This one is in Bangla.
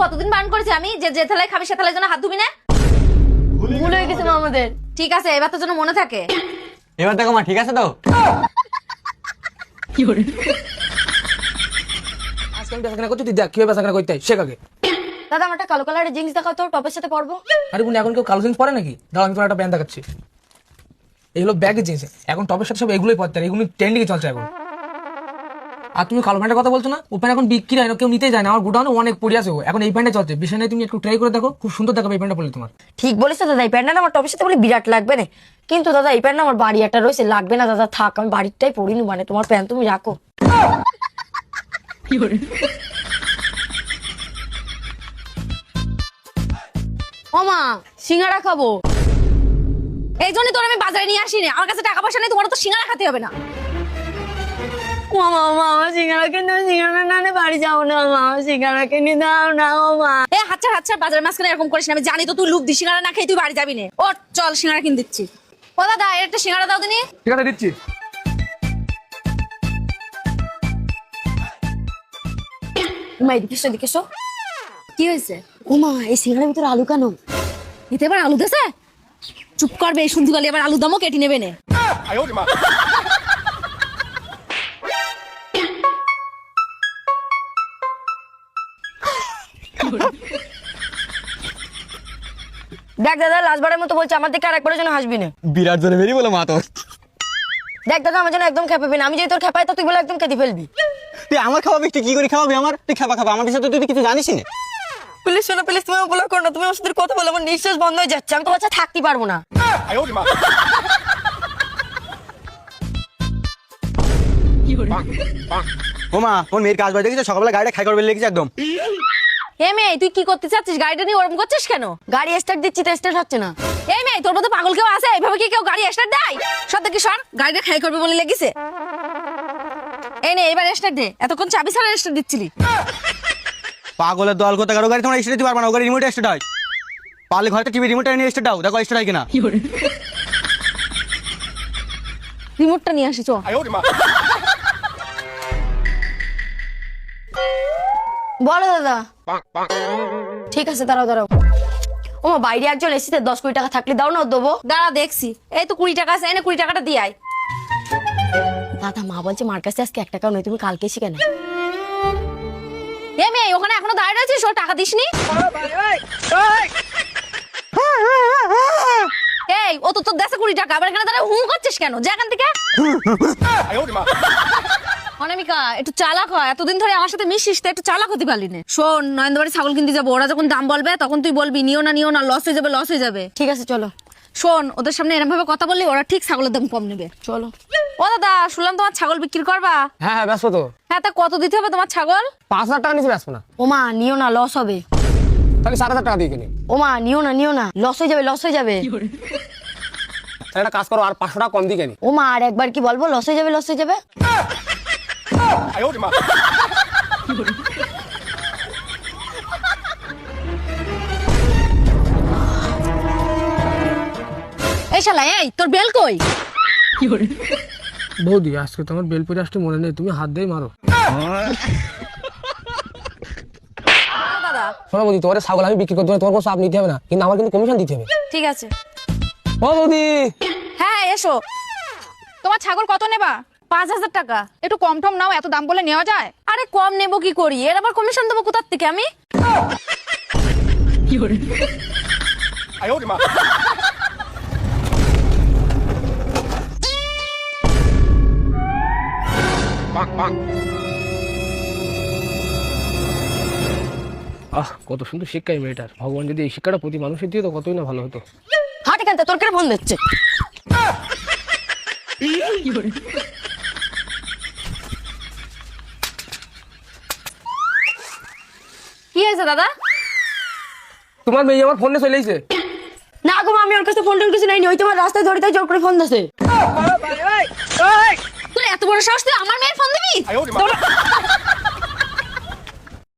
কতদিন বারণ করেছি আমি যে যে থালায় খাবি সে থালায় যেন হাত ধুবি না। ভুল হয়ে গেছে মা আমাদের। ঠিক আছে, এবার তো যেন মনে থাকে। এবার দেখো মা, ঠিক আছে তো? আজকে আমি বেচাকেনা করছি, তুই দেখ কিভাবে বেচাকেনা করতে হয়, শেখ আগে। দাদা আমার একটা কালো কালারের জিন্স দেখাও তো, টপের সাথে পরবো। আরে বোন, এখন কেউ কালো জিন্স পরে নাকি? দাঁড়াও আমি তোমার একটা প্যান্ট দেখাচ্ছি। এগুলো ব্যাগের জিন্স, এখন টপের সাথে সব এগুলোই পরতে হয়, এগুলো ট্রেন্ডিংয়ে চলছে এখন। আর তুমি কালো প্যান্টের কথা বলছো না, ও প্যান্ট এখন বিক্রি হয় না, কেউ নিতেই যায় না। আমার গোডাউনে অনেক পড়ে আছে, এখন এই প্যান্টটা চলছে। বিষয় নেই, তুমি একটু ট্রাই করে দেখো, খুব সুন্দর দেখাবে এই প্যান্টটা পরলে তোমার। ঠিক বলিস দাদা, এই প্যান্টটা আমার টপের সাথে বলে বিরাট লাগবে না, কিন্তু দাদা এই প্যান্ট আমার বাড়ি একটা রয়েছে, লাগবে না দাদা, থাক, আমি বাড়িরটাই পরিনি, মানে তোমার প্যান্ট তুমি রাখো। ও মা, সিঙ্গাড়া খাবো। এই জন্য তোর আমি বাজারে নিয়ে আসি না, আমার কাছে টাকা পয়সা নেই, তোমার তো সিঙ্গারা খেতে হবে না। ও মা, আমার সিঙ্গাড়া কিনে দাও, সিঙ্গাড়া না নে বাড়ি যাবো না মা, আমার সিঙ্গাড়া কিনে দাও না ও মা। এ হাচ্ছা বাজারের মাঝখানে এরকম করিস না, আমি জানি তো তুই লুপ দিস, সিঙ্গারা না খেয়ে তুই বাড়ি যাবি না। ও চল, সিঙ্গারা কিনে দিচ্ছি। ও দাদা, এর একটা সিঙ্গারা দাও দিনি। ঠিক আছে, দিচ্ছি। মা এদিকে এসো, এদিকে এসো। কি হয়েছে? ও মা, এই সিঙ্গাড়ার ভিতরে আলু কেন? এতে এবার আলু দেছে? চুপ করবে, এই শুনতে গেলে এবার আলু দামও কেটে নেবে না। দেখ দাদা, লাস্টবারের মতো বলছি, আমার দিকে আর একবারের জন্য হাসবি না। বিরাট জোরে বেরিয়ে বলো মা তোর। দেখ দাদা, আমার জন্য একদম খেপাবি না, আমি যদি তোর খেপাই তো তুই বলে একদম কেটে ফেলবি। তুই আমার খাওয়াবি, তুই কি করে খাওয়াবি আমার? তুই খাবা আমার বিষয়ে তো তুই কিছু জানিস না। প্লিজ শোনো, প্লিজ তুমি বলো করো না, তুমি আমার সাথে কথা বলো, আমার নিঃশ্বাস বন্ধ হয়ে যাচ্ছে, আমি তো বাচ্চা থাকতে পারবো না। ও মা, ওর মেয়ের কাজ বাড়ি দেখেছো, সকালবেলা গাড়িটা খাই করবে লেগেছে একদম। এ মেয়ে, তুই কি করতে চাচ্ছিস? গাড়িটা নিয়ে ওরকম করছিস কেন? গাড়ি স্টার্ট দিচ্ছি তো স্টার্ট হচ্ছে না। এই মেয়ে, তোর মতো পাগল কেউ আছে? এইভাবে কি কেউ গাড়ি স্টার্ট দেয়? সব দেখি সর, গাড়িটা খাই করবে বলে লেগেছে। এই নে, এবার স্টার্ট দে, এতক্ষণ চাবি ছাড়া স্টার্ট দিচ্ছিলি। পাগলের দল করতে গাড়ি তোমার স্টার্ট দিতে পারবে না, ও গাড়ি রিমোট স্টার্ট হয়। পারলে ঘরে টিভি রিমোটটা নিয়ে স্টার্ট দাও, দেখো স্টার্ট হয় কিনা। রিমোটটা নিয়ে আসি, চল। বলো দাদা। ঠিক আছে, দাঁড়াও দাঁড়াও। ও মা, বাইরে একজন এসেছে, 10 কোটি টাকা থাকলে দাও না, দেবো। দাঁড়া দেখছি, এই তো 20 টাকা আছে, এনে 20 টাকাটা দিয়ে আয়। দাদা, মা বলছে মার কাছে আজকে 1 টাকাও নেই, তুমি কালকে এসে কেন? এ মেয়ে, ওখানে এখনো দাঁড়িয়ে রয়েছিস, ও টাকা দিসনি? এই, ও তো তোর দেশে 20 টাকা, আবার এখানে দাঁড়া হু করছিস কেন? যা এখান থেকে। অনামিকা, একটু চালাক হয়, এতদিন ধরে আমার সাথে মিশিস, তো একটু চালাক হতে পারলি না। শোন, নয়নবাড়ি ছাগল কিনতে যাবো, ওরা যখন দাম বলবে তখন তুই বলবি নিও না, লস হয়ে যাবে, লস হয়ে যাবে। ঠিক আছে, চলো। শোন, ওদের সামনে এরকম ভাবে কথা বললি ওরা ঠিক ছাগলের দাম কম নেবে। চলো। ও দাদা, শুনলাম তোমার ছাগল বিক্রি করবা? হ্যাঁ হ্যাঁ, ব্যস্ত তো। হ্যাঁ, তা কত দিতে হবে তোমার ছাগল? 5,000 টাকা নিচে ব্যস্ত না। ও মা, নিও না, লস হবে। তাহলে 7,000 টাকা দিয়ে কিনি। ও মা, নিও না, লস হয়ে যাবে, লস হয়ে যাবে। তাহলে একটা কাজ করো, আর 500 টাকা কম দিয়ে কিনি। ও মা, আর একবার কি বলবো, লস হয়ে যাবে, লস হয়ে যাবে। এই শালা, এই তোর বেল কই? বৌদি, আজকে তোমার বেল পরে আসতে মনে নেই, তুমি হাত দিয়ে মারো। দাদা শোনো বৌদি, তোমার ছাগল আমি বিক্রি করতে পারি, তোমার কোনো চাপ নিতে হবে না, কিন্তু আমার কিন্তু কমিশন দিতে হবে। ঠিক আছে। ও বৌদি, হ্যাঁ এসো। তোমার ছাগল কত নেবা? 5,000 টাকা। একটু কম টম নাও, এত দাম বলে নেওয়া যায়? আরে কম নেবো কি করি, এর আবার কমিশন দেবো কোথার থেকে আমি? কত সুন্দর শিক্ষা এই মেয়েটার, ভগবান যদি এই শিক্ষাটা প্রতি মানুষের দিয়ে তো কতই না ভালো হতো। হাট এখান থেকে, তোর কেন ফোন দিচ্ছে? কি হয়েছে দাদা? তোমার মেয়ে আমার ফোনে চলে এসেছে। না গো মা, আমি ওর কাছে ফোন টোন কিছু নেইনি, ওই তোমার রাস্তায় ধরে তাই জোর করে ফোন দিছে। তোর এত বড় সাহস, তুই আমার মেয়ের ফোন দিবি?